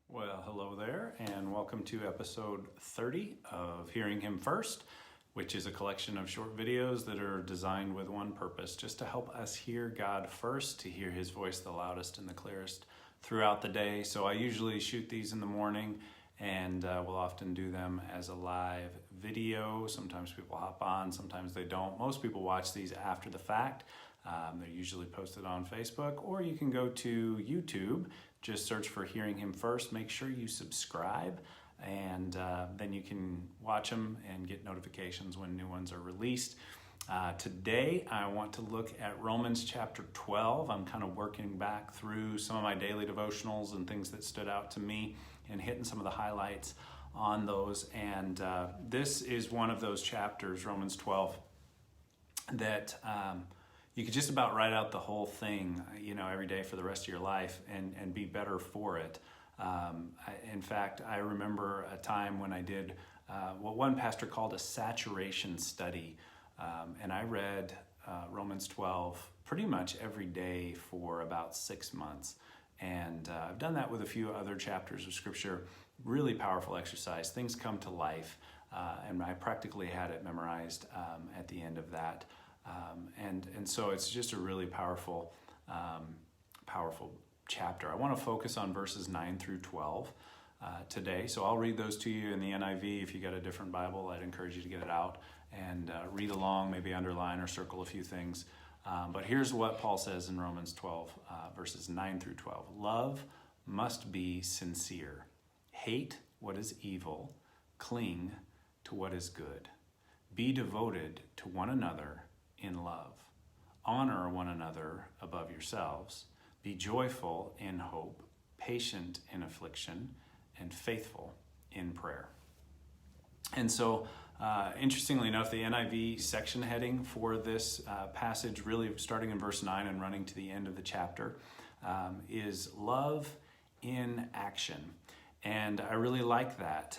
Well, hello there, and welcome to episode 30 of Hearing Him First, which is a collection of short videos that are designed with one purpose, just to help us hear God first, to hear His voice the loudest and the clearest throughout the day. So I usually shoot these in the morning, and we'll often do them as a live video. Sometimes people hop on, sometimes they don't. Most people watch these after the fact. They're usually posted on Facebook, or you can go to YouTube. Just search for Hearing Him First. Make sure you subscribe, and then you can watch them and get notifications when new ones are released. Today, I want to look at Romans chapter 12. I'm kind of working back through some of my daily devotionals and things that stood out to me and hitting some of the highlights on those. And this is one of those chapters, Romans 12, that you could just about write out the whole thing, every day for the rest of your life and be better for it. In fact, I remember a time when I did what one pastor called a saturation study. And I read Romans 12 pretty much every day for about 6 months. And I've done that with a few other chapters of Scripture. Really powerful exercise. Things come to life. And I practically had it memorized at the end of that. And so it's just a really powerful chapter. I want to focus on verses 9 through 12 today. So I'll read those to you in the NIV. If you got a different Bible, I'd encourage you to get it out and read along, maybe underline or circle a few things. But here's what Paul says in Romans 12, verses 9 through 12. Love must be sincere. Hate what is evil. Cling to what is good. Be devoted to one another in love. Honor one another above yourselves. Be joyful in hope, patient in affliction, and faithful in prayer. And so, interestingly enough, the NIV section heading for this passage, really starting in verse 9 and running to the end of the chapter, is love in action. And I really like that.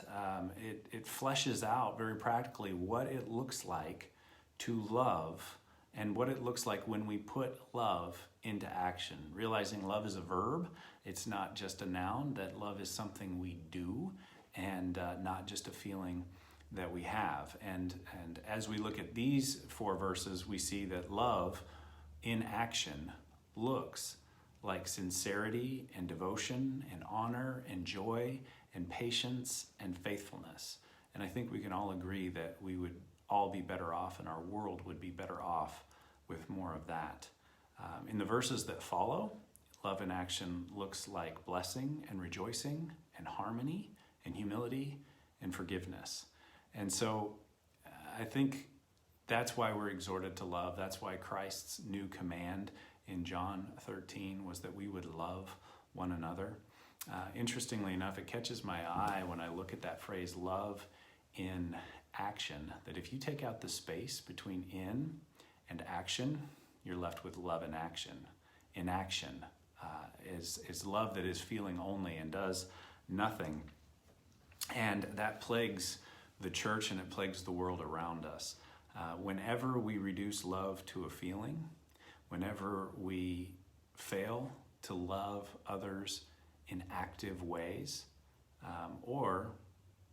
It fleshes out very practically what it looks like to love and what it looks like when we put love into action. Realizing love is a verb. It's not just a noun, that love is something we do and not just a feeling that we have. And as we look at these 4 verses, we see that love in action looks like sincerity and devotion and honor and joy and patience and faithfulness. And I think we can all agree that we would all be better off and our world would be better off with more of that. In the verses that follow, love in action looks like blessing and rejoicing and harmony and humility and forgiveness. And so I think that's why we're exhorted to love. That's why Christ's new command in John 13 was that we would love one another. Interestingly enough, it catches my eye when I look at that phrase, love in action, that if you take out the space between in and action, you're left with love in action. In action is love that is feeling only and does nothing. And that plagues the church and it plagues the world around us. Whenever we reduce love to a feeling, whenever we fail to love others in active ways, or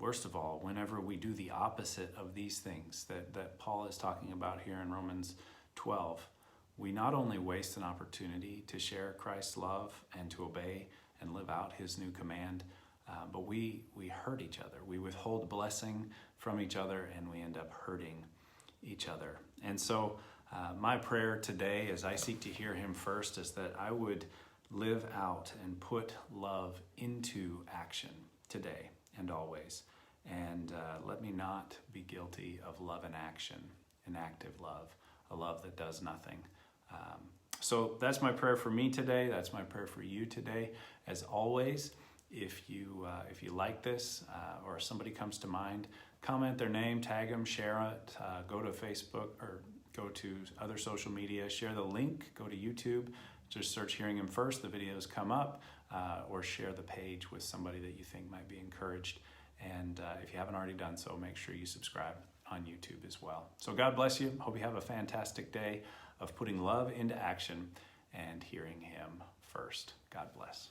worst of all, whenever we do the opposite of these things that Paul is talking about here in Romans 12, we not only waste an opportunity to share Christ's love and to obey and live out his new command, but we hurt each other. We withhold blessing from each other and we end up hurting each other. And so my prayer today as I seek to hear him first is that I would live out and put love into action today and always. And let me not be guilty of love in action, an active love, a love that does nothing. So that's my prayer for me today. That's my prayer for you today. As always, if you like this or somebody comes to mind, comment their name, tag them, share it, go to Facebook or go to other social media, share the link, go to YouTube, just search Hearing Him First, the videos come up, or share the page with somebody that you think might be encouraged. And if you haven't already done so, make sure you subscribe on YouTube as well. So God bless you. Hope you have a fantastic day of putting love into action and hearing him first. God bless.